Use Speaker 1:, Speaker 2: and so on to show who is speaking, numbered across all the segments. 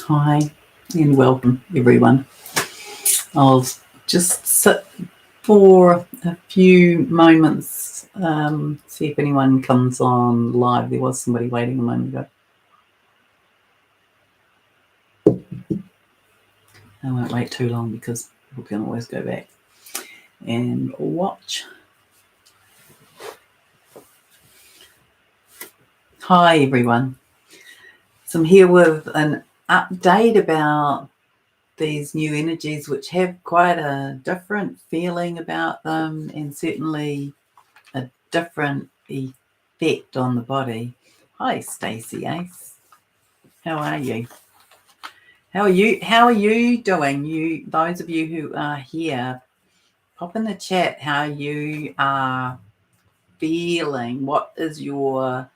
Speaker 1: Hi and welcome everyone. I'll just sit for a few moments, see if anyone comes on live. There was somebody waiting a moment ago. I won't wait too long because people can always go back and watch. Hi everyone. So I'm here with an update about these new energies, which have quite a different feeling about them and certainly a different effect on the body. Hi, Stacey Ace. How are you? How are you doing? Those of you who are here, pop in the chat how you are feeling. What is your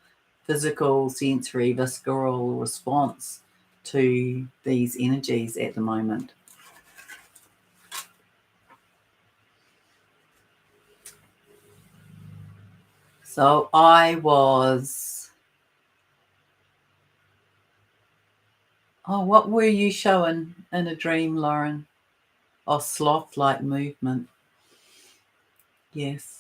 Speaker 1: physical, sensory, visceral response to these energies at the moment? So I was... Oh, what were you showing in a dream, Lauren? Oh, sloth-like movement. Yes.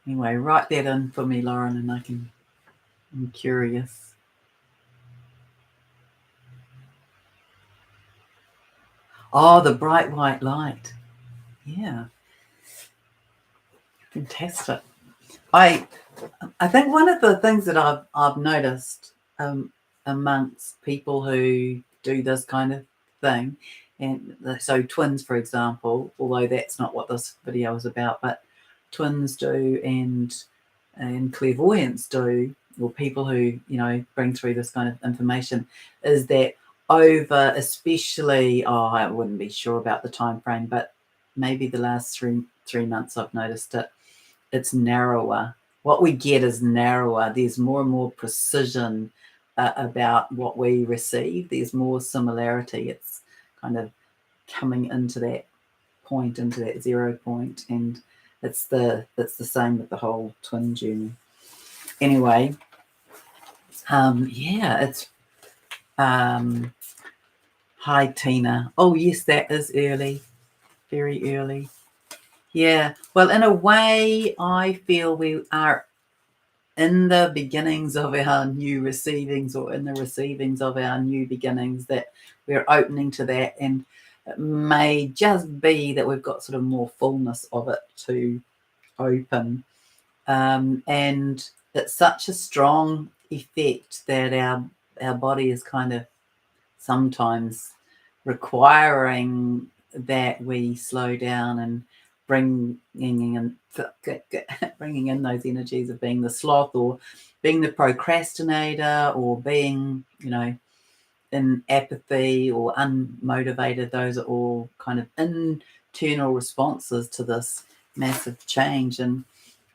Speaker 1: Anyway, write that in for me, Lauren, and I'm curious. Oh, the bright white light. Yeah. Fantastic. I think one of the things that I've noticed amongst people who do this kind of thing, and so twins, for example, although that's not what this video is about, but twins do and clairvoyants do, or people who bring through this kind of information, is that over, especially, I wouldn't be sure about the time frame, but maybe the last three months I've noticed it's narrower. What we get is narrower. There's more and more precision about what we receive. There's more similarity. It's kind of coming into that point, into that 0 point, and it's the same with the whole twin journey. Anyway, yeah, it's hi Tina. Oh yes, that is early, very early. Yeah, well, in a way, I feel we are in the beginnings of our new receivings, or in the receivings of our new beginnings, that we're opening to that, and it may just be that we've got sort of more fullness of it to open, and it's such a strong effect that our body is kind of sometimes requiring that we slow down and bringing in those energies of being the sloth, or being the procrastinator, or being in apathy or unmotivated. Those are all kind of internal responses to this massive change, and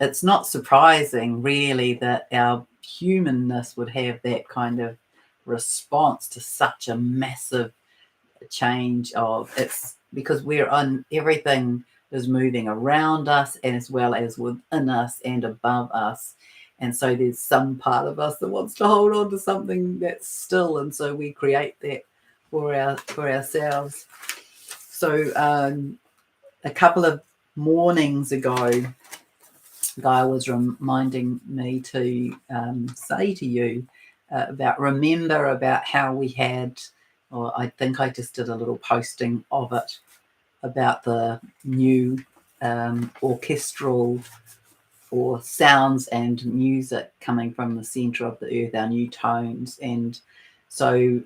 Speaker 1: it's not surprising really that our humanness would have that kind of response to such a massive change. Of it's because we're on, everything is moving around us, and as well as within us and above us, and so there's some part of us that wants to hold on to something that's still, and so we create that for ourselves. So a couple of mornings ago, Guy was reminding me to say to you remember about how we had, or I think I just did a little posting of it, about the new orchestral, or sounds and music coming from the center of the earth, our new tones. And so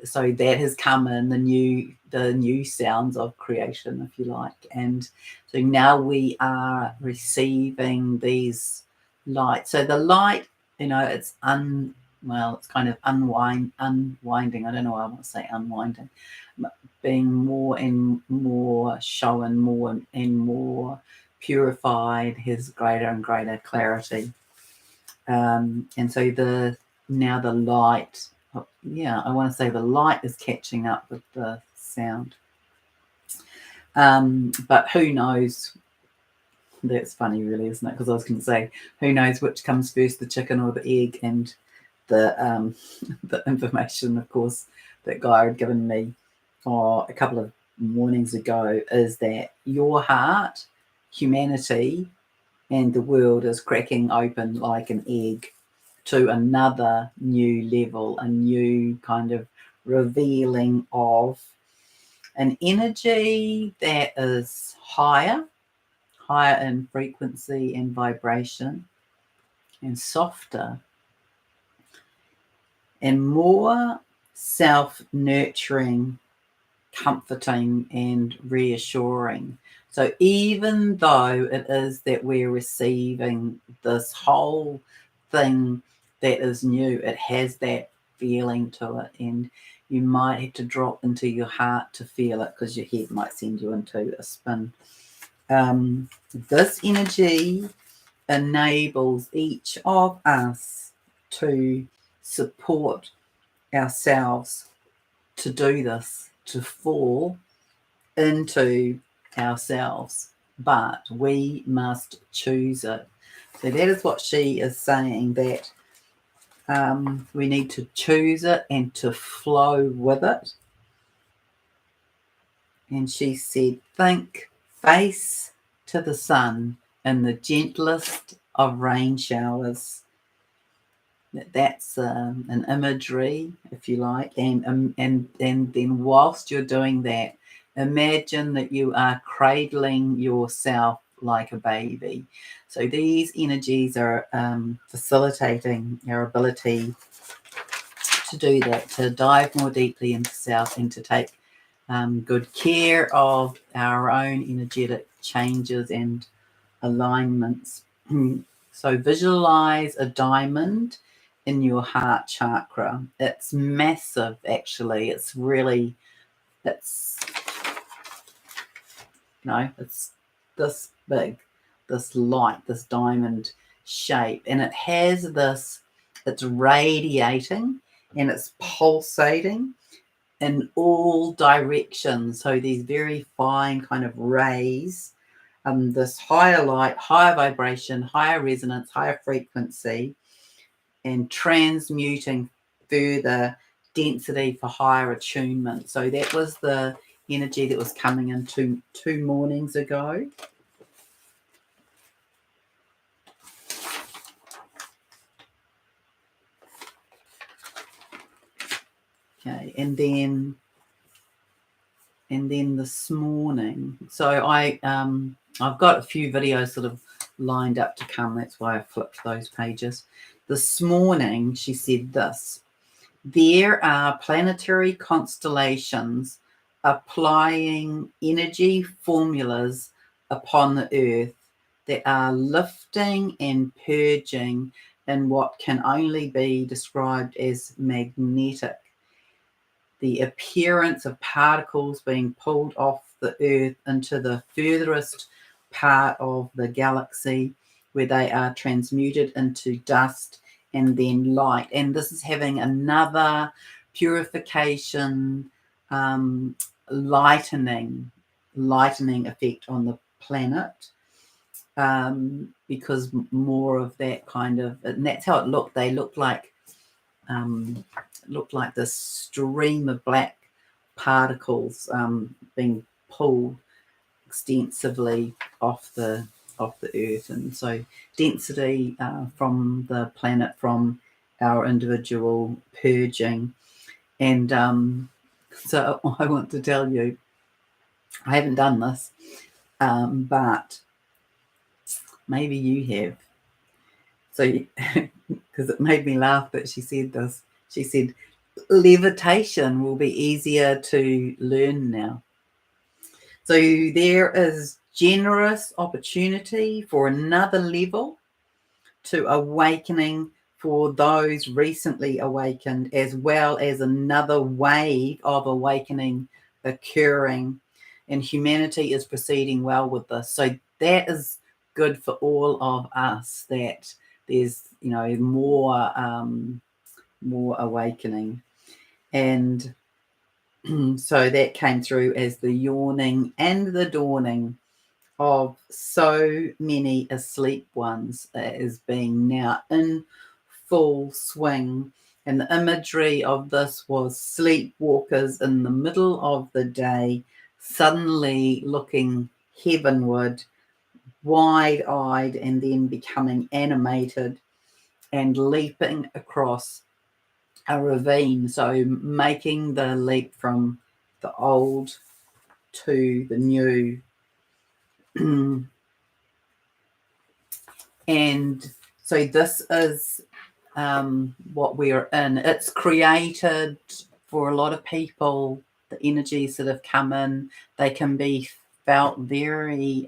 Speaker 1: so that has come in the new sounds of creation, if you like. And so now we are receiving these lights. So the light, it's it's kind of unwinding. I don't know why I want to say unwinding, being more and more shown, more and more purified, has greater and greater clarity. And so now the light, I want to say the light is catching up with the sound. But who knows That's funny, really, isn't it? Because I was going to say, who knows which comes first, the chicken or the egg? And the the information, of course, that Guy had given me a couple of mornings ago is that your heart, humanity, and the world is cracking open like an egg to another new level, a new kind of revealing of an energy that is higher in frequency and vibration, and softer and more self-nurturing, comforting and reassuring. So even though it is that we're receiving this whole thing that is new, it has that feeling to it, and you might have to drop into your heart to feel it because your head might send you into a spin. This energy enables each of us to support ourselves to do this, to fall into ourselves, but we must choose it. So that is what she is saying, that we need to choose it and to flow with it. And she said, think face to the sun in the gentlest of rain showers. That's an imagery, if you like, and then whilst you're doing that, imagine that you are cradling yourself like a baby. So these energies are facilitating our ability to do that, to dive more deeply into self and to take good care of our own energetic changes and alignments. So visualize a diamond in your heart chakra. It's massive, actually. It's really, it's this big, this light, this diamond shape, and it has this, it's radiating and it's pulsating in all directions. So these very fine kind of rays, this higher light, higher vibration, higher resonance, higher frequency, and transmuting further density for higher attunement. So that was the energy that was coming in two mornings ago. Okay, and then this morning, so I've got a few videos sort of lined up to come. That's why I flipped those pages. This morning, she said this: there are planetary constellations applying energy formulas upon the earth that are lifting and purging in what can only be described as magnetic. The appearance of particles being pulled off the earth into the furthest part of the galaxy, where they are transmuted into dust and then light. And this is having another purification, lightening effect on the planet, because more of that kind of, and that's how it looked. They looked like this stream of black particles being pulled extensively off the earth. And so density from the planet, from our individual purging. And so I want to tell you, I haven't done this, but maybe you have. So because it made me laugh that she said this. She said, levitation will be easier to learn now. So there is generous opportunity for another level to awakening for those recently awakened, as well as another wave of awakening occurring, and humanity is proceeding well with this. So that is good for all of us, that there's more awakening. And so that came through as the yawning and the dawning of so many asleep ones is being now in full swing. And the imagery of this was sleepwalkers in the middle of the day, suddenly looking heavenward, wide-eyed, and then becoming animated and leaping across a ravine. So making the leap from the old to the new. And so this is what we're in. It's created for a lot of people, the energies that have come in, they can be felt very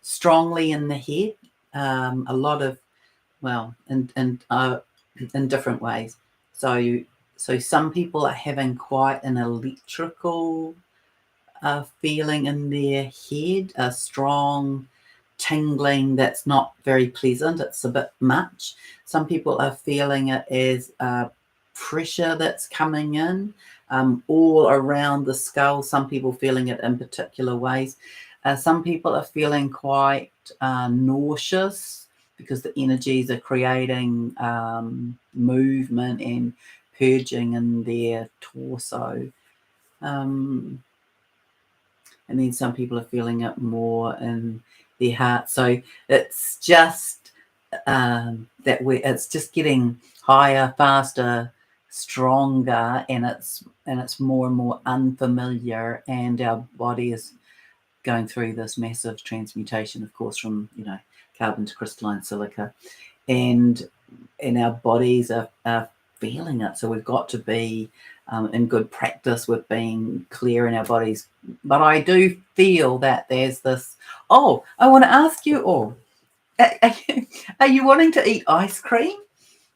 Speaker 1: strongly in the head. A lot of, well, in different ways. So some people are having quite an electrical feeling in their head, a strong tingling that's not very pleasant. It's a bit much. Some people are feeling it as pressure that's coming in all around the skull. Some people feeling it in particular ways. Some people are feeling quite nauseous because the energies are creating movement and purging in their torso. And then some people are feeling it more in their heart. So it's just it's just getting higher, faster, stronger, and it's more and more unfamiliar, and our body is going through this massive transmutation, of course, from carbon to crystalline silica, and our bodies are feeling it. So we've got to be in good practice with being clear in our bodies. But I do feel that there's this. Oh, I want to ask you all: are you wanting to eat ice cream?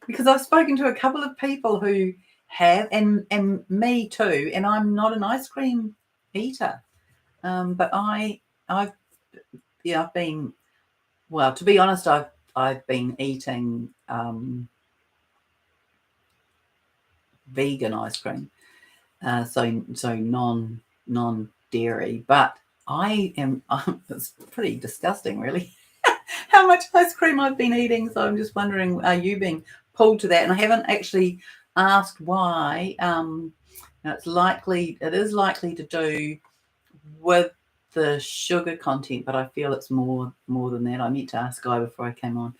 Speaker 1: Because I've spoken to a couple of people who have, and me too. And I'm not an ice cream eater, but I've been. Well, to be honest, I've been eating vegan ice cream, so non dairy. But I am it's pretty disgusting, really, how much ice cream I've been eating. So I'm just wondering, are you being pulled to that? And I haven't actually asked why. It is likely to do with the sugar content, but I feel it's more than that. I meant to ask Guy before I came on.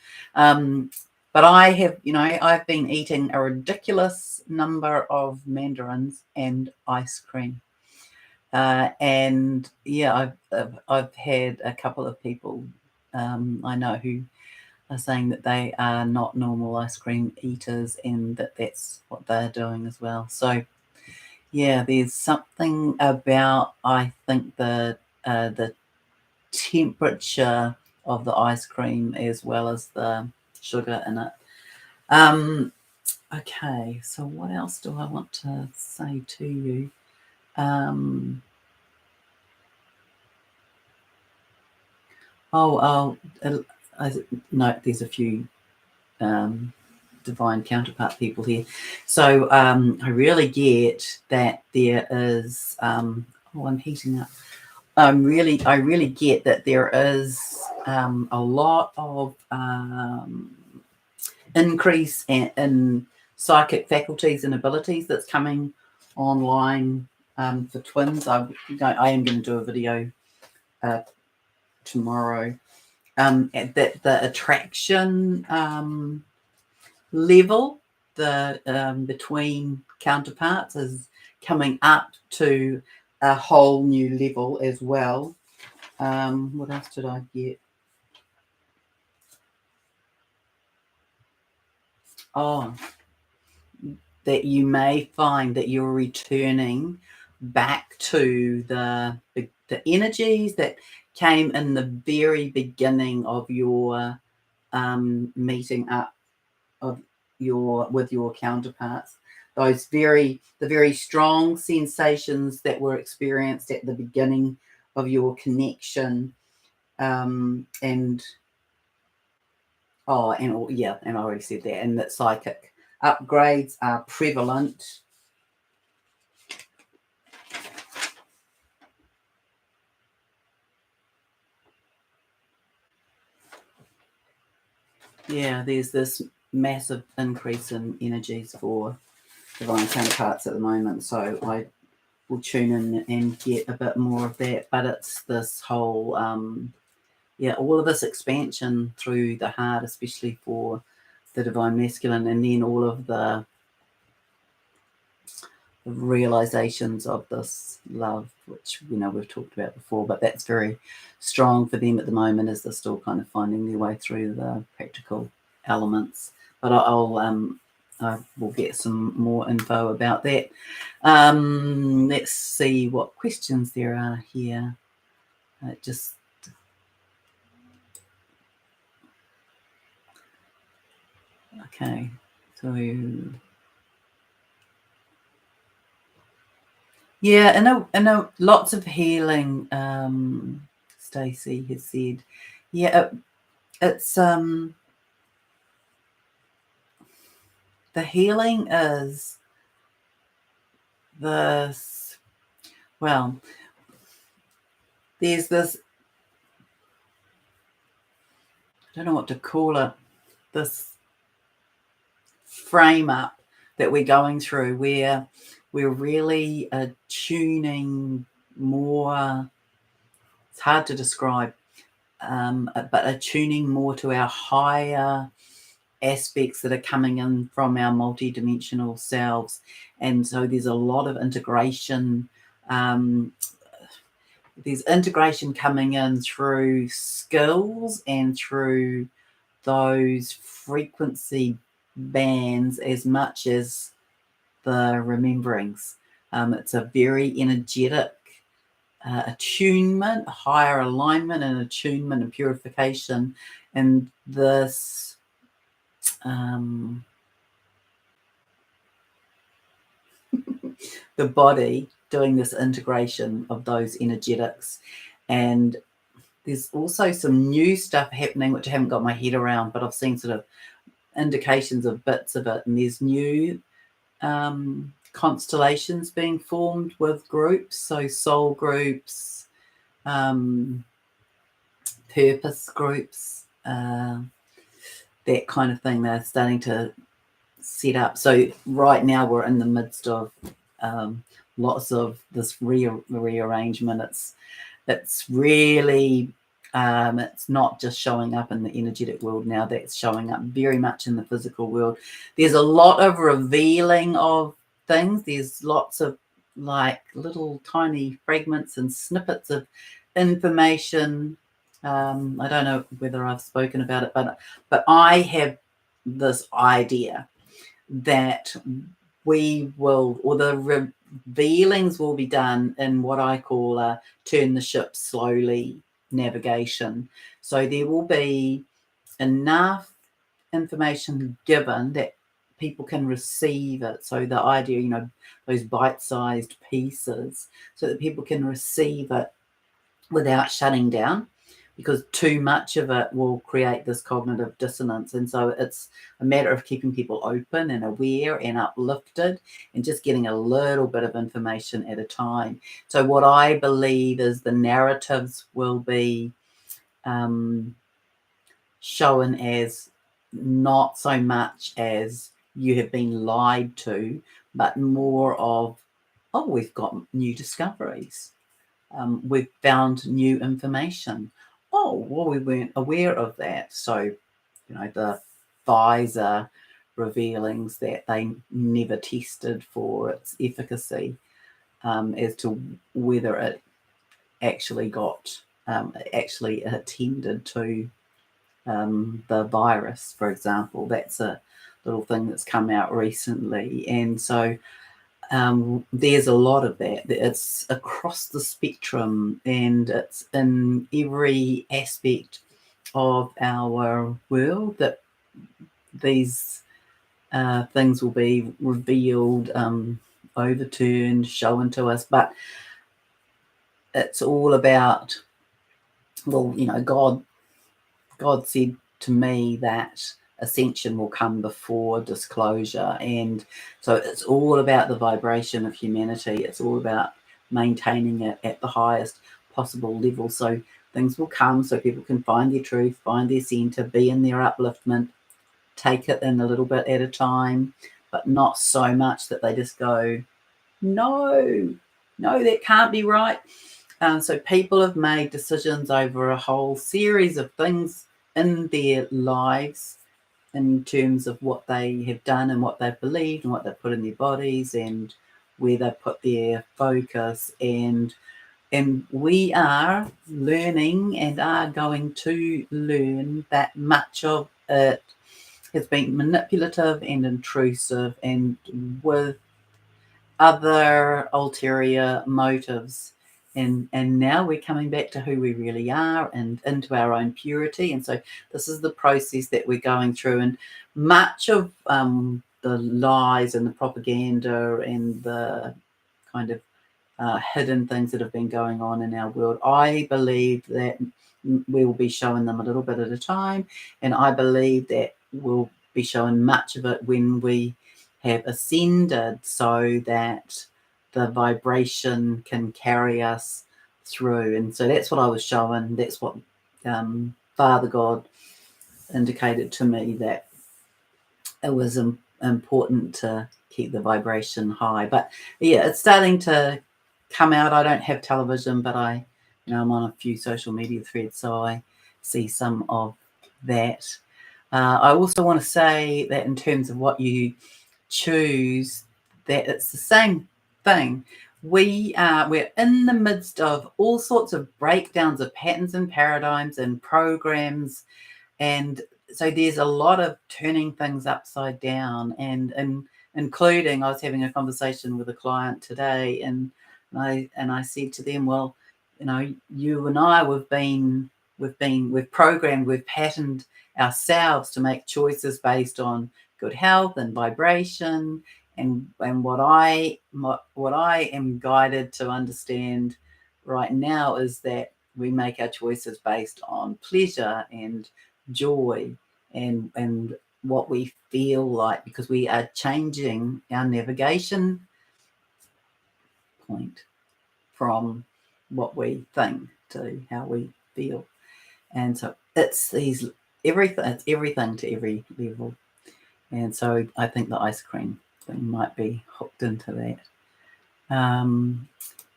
Speaker 1: But I have, I've been eating a ridiculous number of mandarins and ice cream. And yeah, I've had a couple of people I know who are saying that they are not normal ice cream eaters, and that's what they're doing as well. So yeah, there's something about, I think, the temperature of the ice cream as well as the sugar in it. Okay, so what else do I want to say to you? No, there's a few divine counterpart people here. So I really get that there is. I'm heating up. I really get that there is a lot of increase in psychic faculties and abilities that's coming online for twins. I am going to do a video tomorrow. That the attraction level, the between counterparts, is coming up to a whole new level as well. What else did I get? Oh, that you may find that you're returning back to the energies that came in the very beginning of your meeting up with your counterparts. The very strong sensations that were experienced at the beginning of your connection, and I already said that, and that psychic upgrades are prevalent. yeah, there's this massive increase in energies for divine counterparts at the moment. So I will tune in and get a bit more of that. But it's this whole, all of this expansion through the heart, especially for the divine masculine, and then all of the realizations of this love, which we've talked about before, but that's very strong for them at the moment as they're still kind of finding their way through the practical elements. But I will get some more info about that. Let's see what questions there are here. Okay, so yeah, I know lots of healing. Stacey has said, yeah, it's the healing is this. Well, there's this. I don't know what to call it. This frame up that we're going through, where we're really attuning more. It's hard to describe, but attuning more to our higher aspects that are coming in from our multidimensional selves. And so there's a lot of integration. There's integration coming in through skills and through those frequency bands as much as the rememberings. It's a very energetic attunement, higher alignment and attunement and purification. And this the body doing this integration of those energetics. And there's also some new stuff happening which I haven't got my head around, but I've seen sort of indications of bits of it. And there's new constellations being formed with groups, so soul groups, purpose groups, that kind of thing. They're starting to set up. So right now we're in the midst of lots of this rearrangement. It's really it's not just showing up in the energetic world now, that's showing up very much in the physical world. There's a lot of revealing of things. There's lots of like little tiny fragments and snippets of information. I don't know whether I've spoken about it, but I have this idea that we will, or the revealings will be done in what I call a turn the ship slowly navigation. So there will be enough information given that people can receive it. So the idea, those bite-sized pieces, so that people can receive it without shutting down, because too much of it will create this cognitive dissonance. And so it's a matter of keeping people open and aware and uplifted and just getting a little bit of information at a time. So what I believe is the narratives will be shown as not so much as you have been lied to, but more of, oh, we've got new discoveries. We've found new information. Oh, well, we weren't aware of that. So, the Pfizer revealings that they never tested for its efficacy, as to whether it actually actually attended to the virus, for example. That's a little thing that's come out recently. And so there's a lot of that. It's across the spectrum, and it's in every aspect of our world that these things will be revealed, overturned, shown to us. But it's all about, well, God said to me that ascension will come before disclosure. And so it's all about the vibration of humanity. It's all about maintaining it at the highest possible level. So things will come so people can find their truth, find their center, be in their upliftment, take it in a little bit at a time, but not so much that they just go, no, that can't be right. So people have made decisions over a whole series of things in their lives in terms of what they have done and what they've believed and what they've put in their bodies and where they put their focus. And we are learning and are going to learn that much of it has been manipulative and intrusive and with other ulterior motives. And now we're coming back to who we really are and into our own purity. And so this is the process that we're going through. And much of the lies and the propaganda and the kind of hidden things that have been going on in our world, I believe that we will be showing them a little bit at a time. And I believe that we'll be showing much of it when we have ascended, so that the vibration can carry us through. And so that's what I was showing. That's what Father God indicated to me, that it was important to keep the vibration high. But yeah, it's starting to come out. I don't have television, but I'm on a few social media threads, so I see some of that. I also want to say that in terms of what you choose, that it's the same thing. We're in the midst of all sorts of breakdowns of patterns and paradigms and programs, and so there's a lot of turning things upside down, and including, I was having a conversation with a client today, and I said to them, well, you and I, we've programmed, we've patterned ourselves to make choices based on good health and vibration, and what I am guided to understand right now is that we make our choices based on pleasure and joy and what we feel like, because we are changing our navigation point from what we think to how we feel. And so it's everything to every level. And so I think the ice cream thing might be hooked into that. And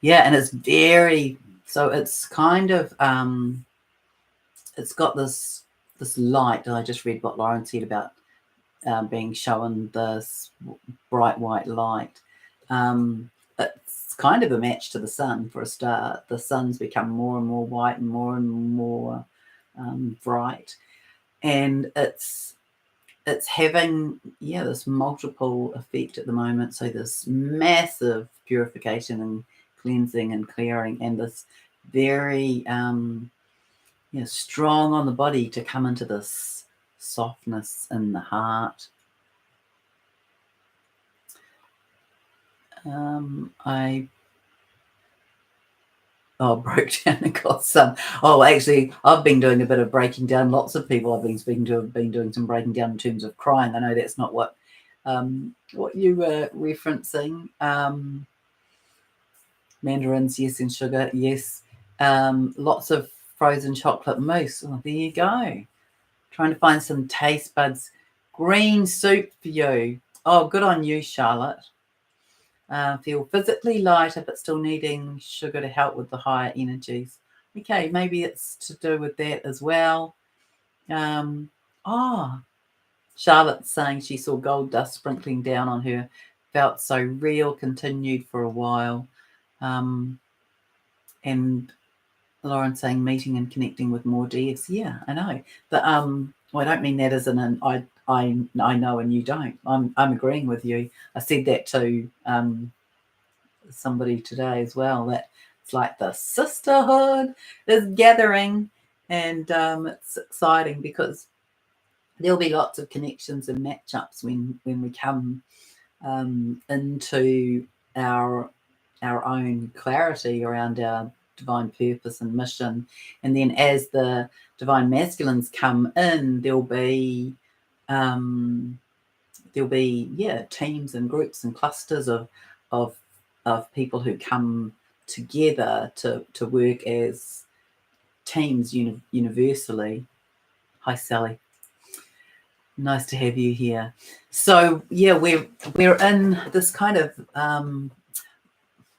Speaker 1: it's very, so it's kind of it's got this light. I just read what Lauren said about being shown this bright white light. It's kind of a match to the sun for a start. The sun's become more and more white and more bright, and it's having this multiple effect at the moment. So this massive purification and cleansing and clearing, and this very strong on the body to come into this softness in the heart. I broke down and got some. Actually, I've been doing a bit of breaking down. Lots of people I've been speaking to have been doing some breaking down in terms of crying. I know that's not what you were referencing. Mandarins, yes, and sugar, yes. Lots of frozen chocolate mousse. Oh, there you go. Trying to find some taste buds. Green soup for you. Oh, good on you, Charlotte. Feel physically lighter, but still needing sugar to help with the higher energies. Okay, maybe it's to do with that as well. Charlotte's saying she saw gold dust sprinkling down on her. Felt so real, continued for a while. And Lauren saying meeting and connecting with more DFs. Yeah, I know. But I don't mean that as an I know and you don't. I'm agreeing with you. I said that to somebody today as well, that it's like the sisterhood is gathering, and it's exciting because there'll be lots of connections and matchups when we come into our own clarity around our divine purpose and mission. And then as the divine masculines come in, there'll be teams and groups and clusters of people who come together to work as teams universally. Hi, Sally. Nice to have you here. So yeah, we're in this kind of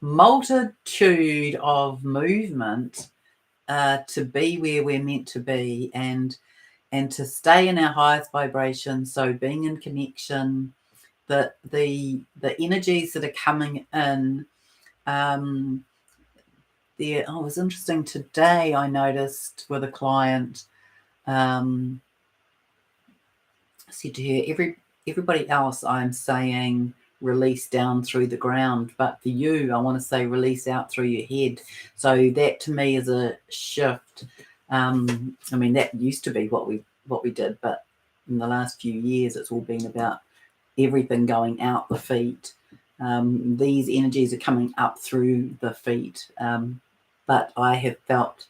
Speaker 1: multitude of movement to be where we're meant to be, and to stay in our highest vibration. So being in connection, the energies that are coming in. It was interesting today. I noticed with a client. Said to her, everybody else I'm saying release down through the ground, but for you I want to say release out through your head. So that to me is a shift. I mean, that used to be what we did, but in the last few years it's all been about everything going out the feet. These energies are coming up through the feet, but I have felt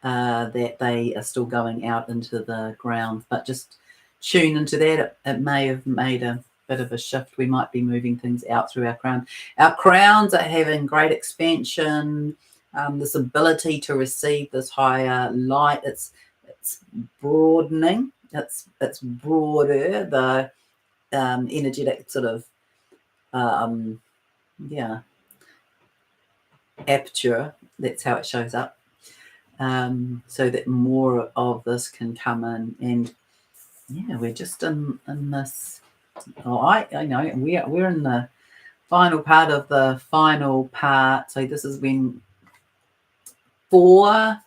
Speaker 1: that they are still going out into the ground. But just tune into that. It may have made a bit of a shift. We might be moving things out through our crown. Our crowns are having great expansion, this ability to receive this higher light. It's broadening. It's broader. The energetic sort of aperture. That's how it shows up. So that more of this can come in, and we're just in this. I know we're in the final part of the final part. So this is when 4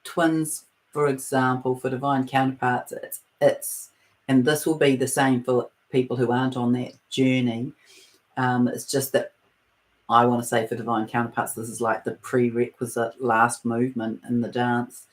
Speaker 1: twins, for example, for divine counterparts, it's and this will be the same for people who aren't on that journey. It's just that I want to say for divine counterparts, this is like the prerequisite last movement in the dance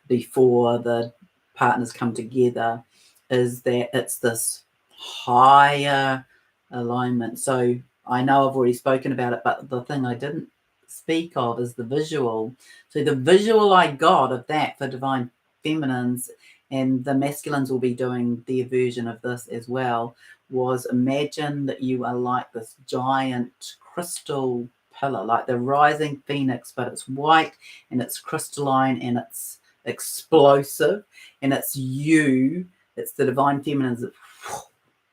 Speaker 1: before the partners come together, is that it's this higher alignment. So I know I've already spoken about it, but the thing I didn't speak of is the visual. So the visual I got of that for divine feminines, and the masculines will be doing their version of this as well, was imagine that you are like this giant crystal pillar, like the rising phoenix, but it's white and it's crystalline and it's explosive, and it's the divine feminines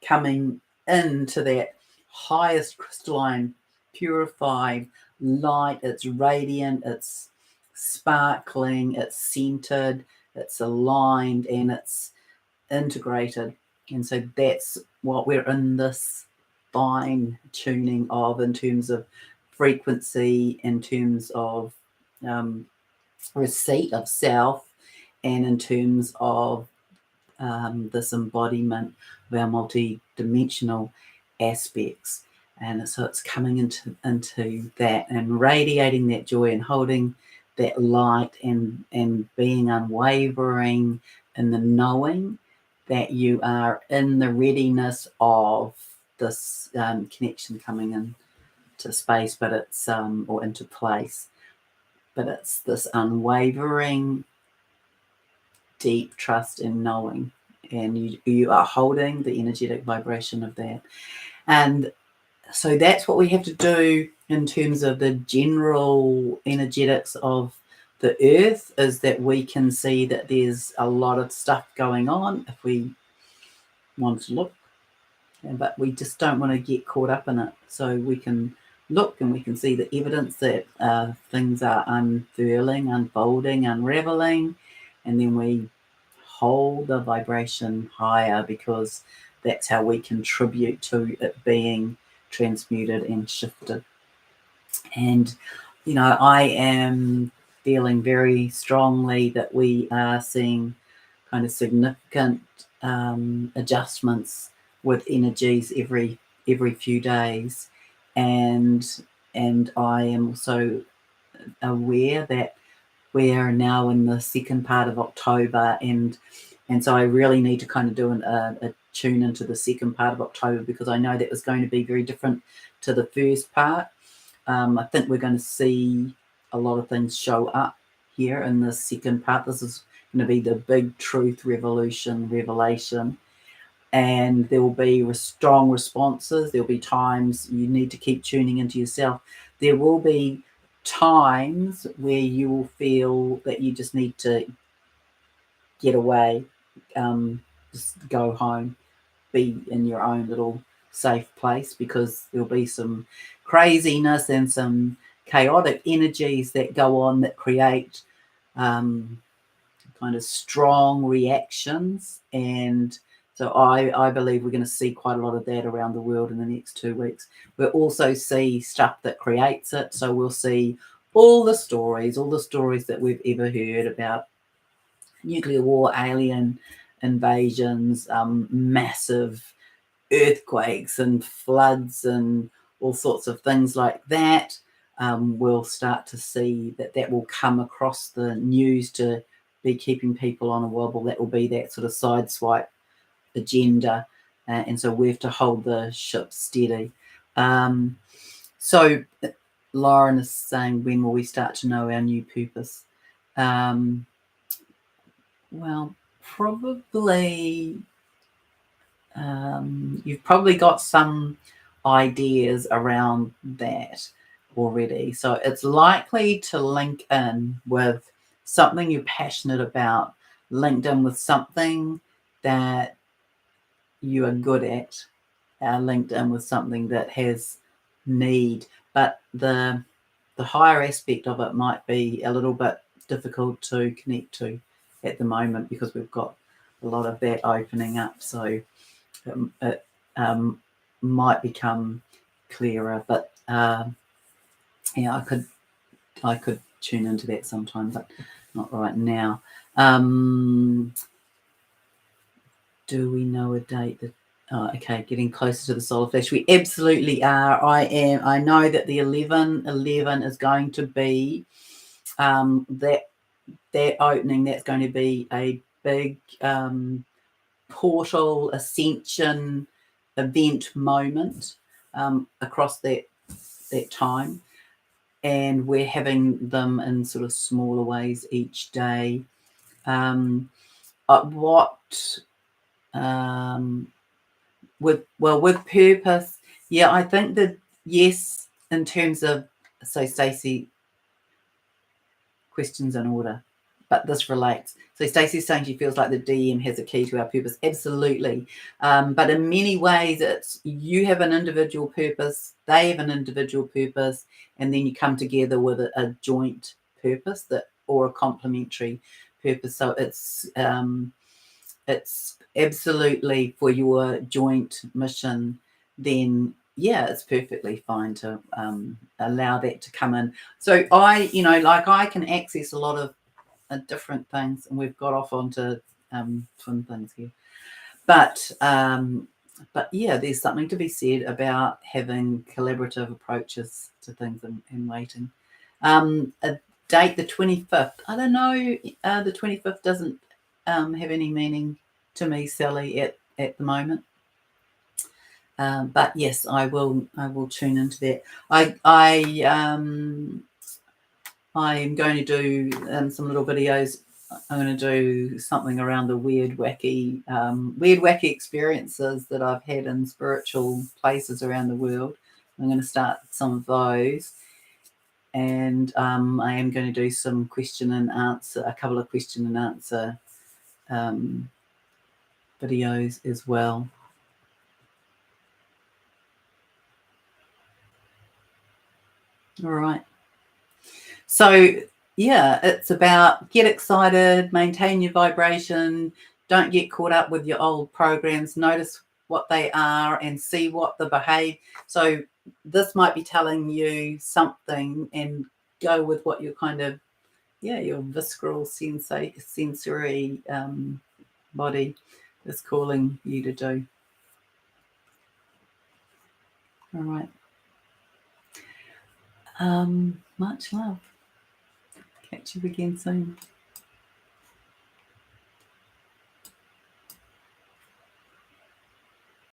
Speaker 1: coming into that highest crystalline purified light. It's radiant, it's sparkling, it's centered, it's aligned, and it's integrated. And so that's what we're in this fine tuning of, in terms of frequency, in terms of receipt of self, and in terms of this embodiment of our multi-dimensional aspects. And so it's coming into that and radiating that joy and holding that light, and being unwavering in the knowing that you are in the readiness of this connection coming in to space, but it's or into place. But it's this unwavering, deep trust in knowing, and you are holding the energetic vibration of that. And so that's what we have to do in terms of the general energetics of the earth, is that we can see that there's a lot of stuff going on if we want to look, but we just don't want to get caught up in it. So we can look and we can see the evidence that things are unfurling, unfolding, unraveling, and then we hold the vibration higher, because that's how we contribute to it being transmuted and shifted. And I am feeling very strongly that we are seeing kind of significant adjustments with energies every few days, and I am also aware that we are now in the second part of October, and so I really need to kind of do a tune into the second part of October, because I know that was going to be very different to the first part. I think we're going to see a lot of things show up here in the second part. This is going to be the big truth revelation, and there will be strong responses. There'll be times you need to keep tuning into yourself. There will be times where you will feel that you just need to get away, just go home, be in your own little safe place, because there'll be some craziness and some chaotic energies that go on that create kind of strong reactions. And so I believe we're going to see quite a lot of that around the world in the next 2 weeks. We'll also see stuff that creates it. So we'll see all the stories that we've ever heard about nuclear war, alien invasions, massive earthquakes and floods and all sorts of things like that. We'll start to see that will come across the news to be keeping people on a wobble. That will be that sort of sideswipe agenda. And so we have to hold the ship steady. So Lauren is saying, when will we start to know our new purpose? Well, probably you've probably got some ideas around that already. So it's likely to link in with something you're passionate about, linked in with something that you are good at, linked in with something that has need. But the higher aspect of it might be a little bit difficult to connect to at the moment, because we've got a lot of that opening up. So it might become clearer, but yeah, I could tune into that sometime, but not right now. Do we know a date that? Oh, okay, getting closer to the solar flash. We absolutely are. I know that the 11/11 is going to be that opening. That's going to be a big portal ascension event moment across that time, and we're having them in sort of smaller ways each day. With purpose, yeah, I think that yes, in terms of, so Stacey, questions in order, but this relates. So Stacey's saying she feels like the DM has a key to our purpose. Absolutely. But in many ways, it's you have an individual purpose, they have an individual purpose, and then you come together with a joint purpose or a complementary purpose. So it's absolutely for your joint mission, then yeah, it's perfectly fine to allow that to come in. So I can access a lot of different things, and we've got off onto twin things here. But yeah, there's something to be said about having collaborative approaches to things and waiting. A date, the 25th. I don't know. The 25th doesn't have any meaning to me, Sally, at the moment. But yes, I will tune into that. I am going to do some little videos. I'm going to do something around the weird, wacky experiences that I've had in spiritual places around the world. I'm going to start some of those, and I am going to do some question and answer, a couple of question and answer videos as well. All right. So yeah, it's about get excited, maintain your vibration, don't get caught up with your old programs, notice what they are and see what the behave. So this might be telling you something, and go with what your kind of, your visceral sensory body is calling you to do. All right. Much love. Catch you again soon.